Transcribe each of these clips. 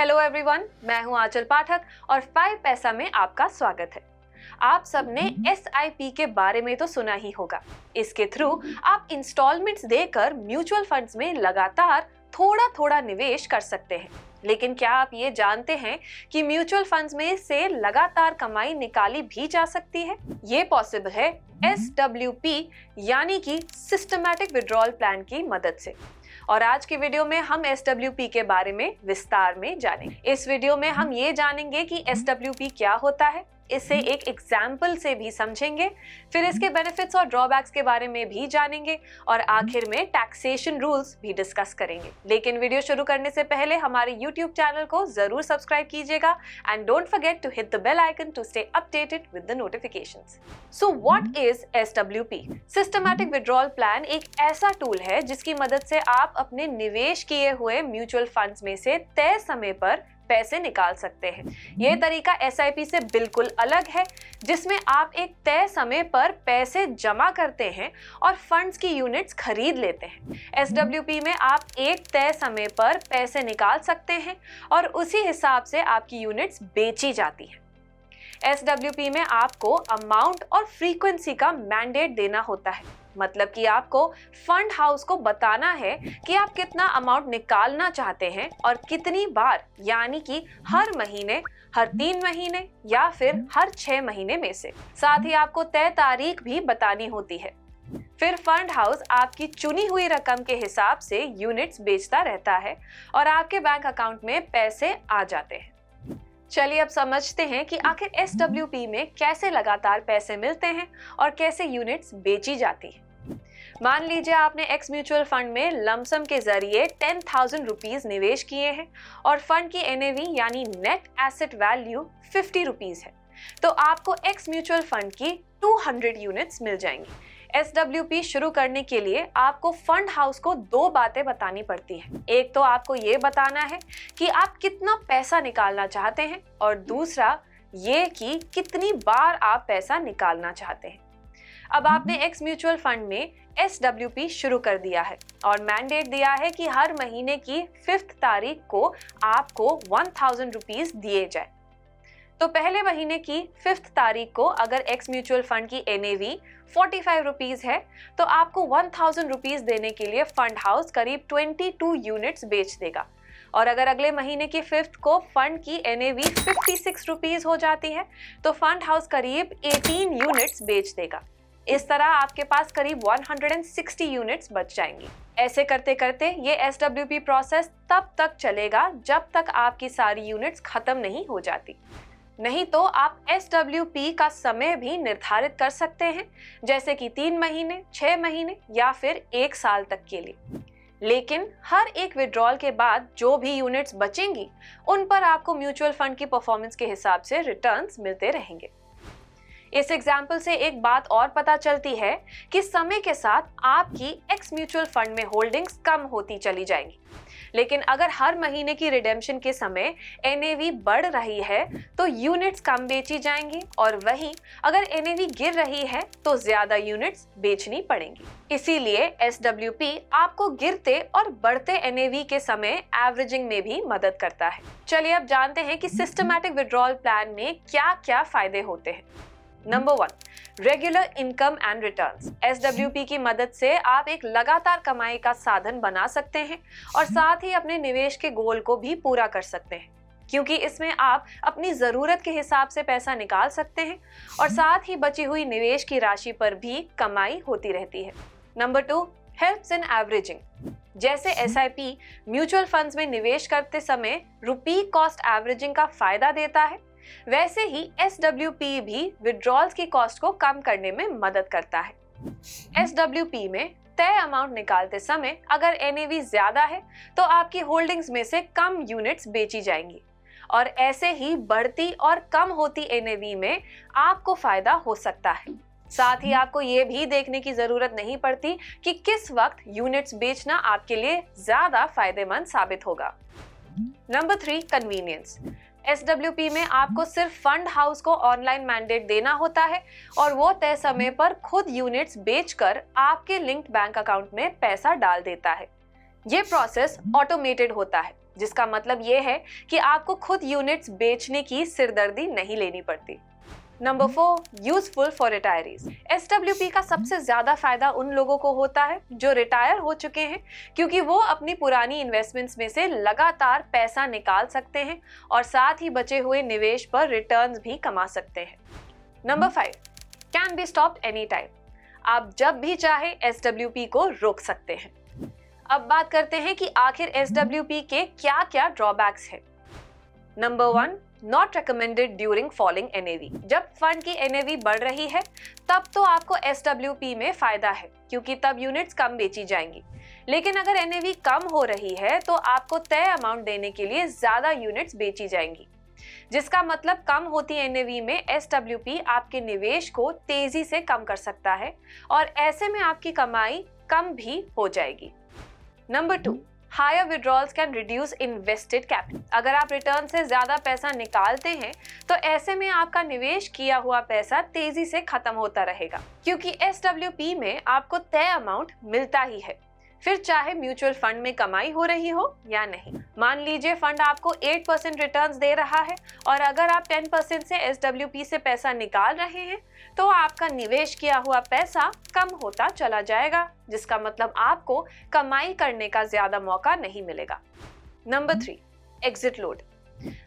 Hello everyone, मैं हूं आंचल पाठक और 5 पैसा में आपका स्वागत है। आप सबने SIP के बारे में तो सुना ही होगा। इसके थ्रू आप इंस्टॉलमेंट्स देकर म्यूचुअल फंड्स में लगातार थोड़ा थोड़ा निवेश कर सकते हैं। लेकिन क्या आप ये जानते हैं कि म्यूचुअल फंड्स में से लगातार कमाई निकाली भी जा सकती है? ये पॉसिबल है SWP यानी कि सिस्टमैटिक विड्रॉल प्लान की मदद से। और आज की वीडियो में हम SWP के बारे में विस्तार में जानेंगे। इस वीडियो में हम ये जानेंगे कि SWP क्या होता है, इसे एक एग्जाम्पल से भी समझेंगे, फिर इसके बेनिफिट्स और ड्रॉबैक्स के बारे में भी जानेंगे और आखिर में टैक्सेशन रूल्स भी डिस्कस करेंगे। लेकिन वीडियो शुरू करने से पहले हमारे YouTube चैनल को जरूर सब्सक्राइब कीजिएगा and don't forget to hit the bell icon to stay updated with the notifications. So what is SWP? Systematic withdrawal plan एक ऐसा टूल है जिसकी मदद से आप अपने निवेश किए हुए म्यूचुअल फंड्स में से तय समय पर पैसे निकाल सकते हैं। यह तरीका SIP से बिल्कुल अलग है, जिसमें आप एक तय समय पर पैसे जमा करते हैं और फंड्स की यूनिट्स खरीद लेते हैं। SWP में आप एक तय समय पर पैसे निकाल सकते हैं और उसी हिसाब से आपकी यूनिट्स बेची जाती हैं। SWP में आपको अमाउंट और फ्रीक्वेंसी का मैंडेट देना होता है, मतलब कि आपको फंड हाउस को बताना है कि आप कितना अमाउंट निकालना चाहते हैं और कितनी बार, यानी कि हर महीने, हर 3 महीने या फिर हर 6 महीने में से। साथ ही आपको तय तारीख भी बतानी होती है। फिर फंड हाउस आपकी चुनी हुई रकम के हिसाब से यूनिट्स बेचता रहता है और आपके बैंक अकाउंट में पैसे आ जाते हैं। चलिए अब समझते हैं कि आखिर SWP में कैसे लगातार पैसे मिलते हैं और कैसे यूनिट्स बेची जाती हैं। मान लीजिए आपने X म्यूचुअल फंड में लमसम के जरिए 10,000 रुपीज निवेश किए हैं और फंड की NAV यानी नेट एसेट वैल्यू 50 रुपीज है, तो आपको X म्यूचुअल फंड की 200 यूनिट्स मिल जाएंगी। SWP शुरू करने के लिए आपको फंड हाउस को 2 बातें बतानी पड़ती हैं। एक तो आपको ये बताना है कि आप कितना पैसा निकालना चाहते हैं और दूसरा ये कि कितनी बार आप पैसा निकालना चाहते हैं। अब आपने X म्यूचुअल फंड में SWP शुरू कर दिया है और मैंडेट दिया है कि हर महीने की 5th तारीख को आपको 1000 रुपीज दिए जाए। तो पहले महीने की 5th तारीख को अगर X म्यूचुअल फंड की NAV 45 रुपीज है, तो आपको 1000 रुपीज देने के लिए फंड हाउस करीब 22 यूनिट्स बेच देगा। और अगर अगले महीने की 5th को फंड की NAV 56 रुपीज हो जाती है, तो फंड हाउस करीब 18 यूनिट्स बेच देगा। इस तरह आपके पास करीब 160 यूनिट्स बच जाएंगी। ऐसे करते करते ये SWP प्रोसेस तब तक चलेगा जब तक आपकी सारी यूनिट्स खत्म नहीं हो जाती। नहीं तो आप SWP का समय भी निर्धारित कर सकते हैं, जैसे कि 3 महीने, 6 महीने या फिर 1 साल तक के लिए। लेकिन हर एक विड्रॉल के बाद जो भी यूनिट्स बचेंगी, उन पर आपको म्यूचुअल फंड की परफॉर्मेंस के हिसाब से रिटर्न्स मिलते रहेंगे। इस एग्जाम्पल से एक बात और पता चलती है कि समय के साथ आपकी X म्यूचुअल फंड में होल्डिंग्स कम होती चली जाएंगी। लेकिन अगर हर महीने की रिडेम्पशन के समय NAV बढ़ रही है तो यूनिट्स कम बेची जाएंगी, और वहीं अगर NAV गिर रही है तो ज्यादा यूनिट्स बेचनी पड़ेंगी। इसीलिए SWP आपको गिरते और बढ़ते NAV के समय एवरेजिंग में भी मदद करता है। चलिए अब जानते हैं कि सिस्टमैटिक विड्रॉल प्लान में क्या क्या फायदे होते हैं। Number 1, regular income and returns. SWP की मदद से आप एक लगातार कमाई का साधन बना सकते हैं और साथ ही अपने निवेश के गोल को भी पूरा कर सकते हैं, क्योंकि इसमें आप अपनी जरूरत के हिसाब से पैसा निकाल सकते हैं और साथ ही बची हुई निवेश की राशि पर भी कमाई होती रहती है। Number 2, helps in averaging. जैसे SIP म्यूचुअल फंड्स में निवेश करते समय रुपी कॉस्ट एवरेजिंग का फायदा देता है, वैसे ही SWP भी विड्रॉल्स की कॉस्ट को कम करने में मदद करता है। SWP में तय अमाउंट निकालते समय अगर NAV ज्यादा है तो आपकी होल्डिंग्स में से कम यूनिट्स बेची जाएंगी, और ऐसे ही बढ़ती और कम होती NAV में आपको फायदा हो सकता है। साथ ही आपको ये भी देखने की जरूरत नहीं पड़ती कि किस वक्त यूनिट्स बेचना आपके लिए ज्यादा फायदेमंद साबित होगा। Number 3, convenience. SWP में आपको सिर्फ फंड हाउस को ऑनलाइन मैंडेट देना होता है और वो तय समय पर खुद यूनिट्स बेचकर आपके लिंक्ड बैंक अकाउंट में पैसा डाल देता है। ये प्रोसेस ऑटोमेटेड होता है, जिसका मतलब ये है कि आपको खुद यूनिट्स बेचने की सिरदर्दी नहीं लेनी पड़ती। Number 4, useful for retirees. SWP का सबसे ज्यादा फायदा उन लोगों को होता है जो रिटायर हो चुके हैं, क्योंकि वो अपनी पुरानी इन्वेस्टमेंट्स में से लगातार पैसा निकाल सकते हैं और साथ ही बचे हुए निवेश पर रिटर्न्स भी कमा सकते हैं। Number 5, can be stopped any time. आप जब भी चाहे SWP को रोक सकते हैं। अब बात करते हैं कि आखिर SWP के क्या क्या ड्रॉबैक्स हैं। Number 1, not recommended during falling NAV। जब फंड की NAV बढ़ रही है तब तो आपको SWP में फायदा है, क्योंकि तब यूनिट्स कम बेची जाएंगी। लेकिन अगर NAV कम हो रही है तो आपको तय अमाउंट देने के लिए ज्यादा यूनिट्स बेची जाएंगी, जिसका मतलब कम होती NAV में SWP आपके निवेश को तेजी से कम कर सकता है और ऐसे में आपकी कमाई कम भी हो जाएगी। Number 2, higher withdrawals can reduce invested capital. अगर आप रिटर्न से ज्यादा पैसा निकालते हैं तो ऐसे में आपका निवेश किया हुआ पैसा तेजी से खत्म होता रहेगा, क्योंकि SWP में आपको तय अमाउंट मिलता ही है, फिर चाहे म्यूचुअल फंड में कमाई हो रही हो या नहीं। मान लीजिए फंड आपको 8% रिटर्न्स दे रहा है और अगर आप 10% से SWP से पैसा निकाल रहे हैं तो आपका निवेश किया हुआ पैसा कम होता चला जाएगा, जिसका मतलब आपको कमाई करने का ज्यादा मौका नहीं मिलेगा। Number 3, exit load.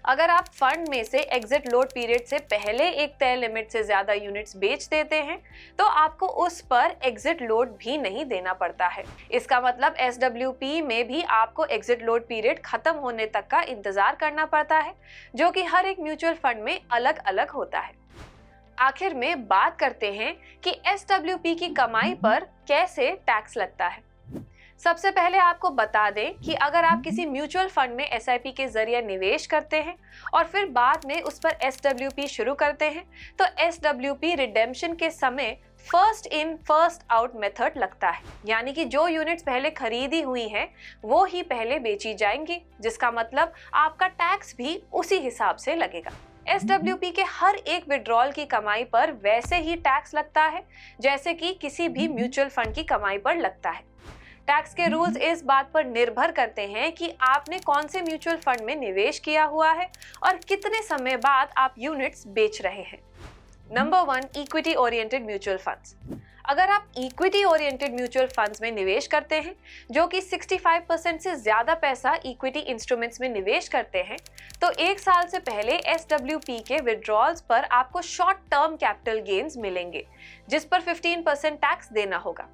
अगर आप फंड में से एग्जिट लोड पीरियड से पहले एक तय लिमिट से ज्यादा यूनिट्स बेच देते हैं तो आपको उस पर एग्जिट लोड भी नहीं देना पड़ता है। इसका मतलब SWP में भी आपको एग्जिट लोड पीरियड खत्म होने तक का इंतजार करना पड़ता है, जो कि हर एक म्यूचुअल फंड में अलग अलग होता है। आखिर में बात करते हैं कि SWP की कमाई पर कैसे टैक्स लगता है। सबसे पहले आपको बता दें कि अगर आप किसी म्यूचुअल फंड में SIP के जरिए निवेश करते हैं और फिर बाद में उस पर SWP शुरू करते हैं तो SWP रिडेम्पशन के समय first in first out method लगता है, यानी कि जो यूनिट्स पहले खरीदी हुई हैं वो ही पहले बेची जाएंगी, जिसका मतलब आपका टैक्स भी उसी हिसाब से लगेगा। SWP के हर एक विड्रॉल की कमाई पर वैसे ही टैक्स लगता है जैसे कि किसी भी म्यूचुअल फंड की कमाई पर लगता है। टैक्स के रूल्स इस बात पर निर्भर करते हैं कि आपने कौन से म्यूचुअल फंड में निवेश किया हुआ है और कितने समय बाद आप यूनिट्स बेच रहे हैं। Number 1, equity oriented mutual funds. अगर आप इक्विटी ओरिएंटेड म्यूचुअल फंड्स में निवेश करते हैं जो कि 65% से ज्यादा पैसा इक्विटी इंस्ट्रूमेंट्स में निवेश करते हैं तो एक साल से पहले SWP के विड्रॉल्स पर आपको शॉर्ट टर्म कैपिटल गेन्स मिलेंगे, जिस पर 15% टैक्स देना होगा।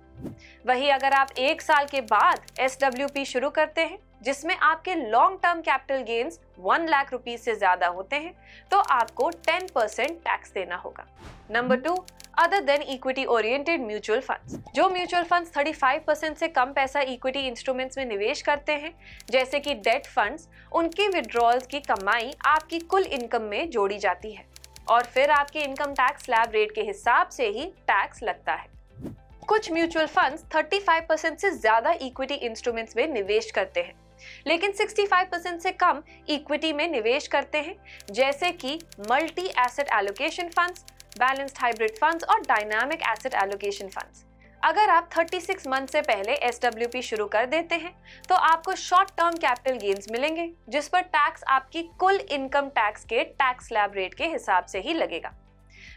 वहीं अगर आप एक साल के बाद SWP शुरू करते हैं जिसमें आपके long term capital gains 1 lakh rupees से ज्यादा होते हैं तो आपको 10% टैक्स देना होगा। Number 2, other than equity oriented mutual funds. जो म्यूचुअल फंड्स 35% से कम पैसा इक्विटी इंस्ट्रूमेंट्स में निवेश करते हैं जैसे कि डेट फंड्स, उनके विड्रॉल्स की कमाई आपकी कुल इनकम में जोड़ी जाती है और फिर आपके इनकम टैक्स स्लैब रेट के हिसाब से ही टैक्स लगता है। कुछ म्यूचुअल फंड्स 35% से ज्यादा इक्विटी इंस्ट्रूमेंट्स में निवेश करते हैं, लेकिन 65% से कम इक्विटी में निवेश करते हैं, जैसे कि multi asset allocation funds, balanced hybrid funds और डायनामिक एसेट एलोकेशन फंड्स। अगर आप 36 मंथ से पहले SWP शुरू कर देते हैं तो आपको शॉर्ट टर्म कैपिटल गेन्स मिलेंगे, जिस पर टैक्स आपकी कुल इनकम टैक्स के टैक्स स्लैब रेट के हिसाब से ही लगेगा।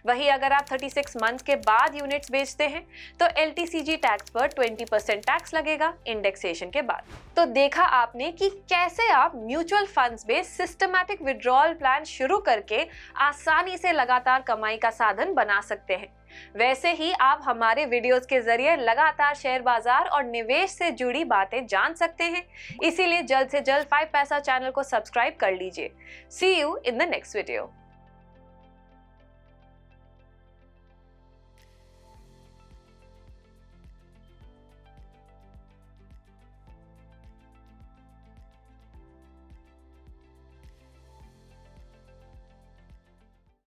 वहीं अगर आप 36 मंथ के बाद यूनिट्स बेचते हैं तो LTCG टैक्स पर 20% टैक्स लगेगा इंडेक्सेशन के बाद। तो देखा आपने कि कैसे आप म्यूचुअल फंड्स में सिस्टमैटिक विड्रॉल प्लान शुरू करके आसानी से लगातार कमाई का साधन बना सकते हैं। वैसे ही आप हमारे वीडियोस के जरिए लगातार शेयर बाजार और निवेश से जुड़ी बातें जान सकते हैं, इसीलिए जल्द से जल्द 5 पैसा चैनल को सब्सक्राइब कर लीजिए। See you in the next video.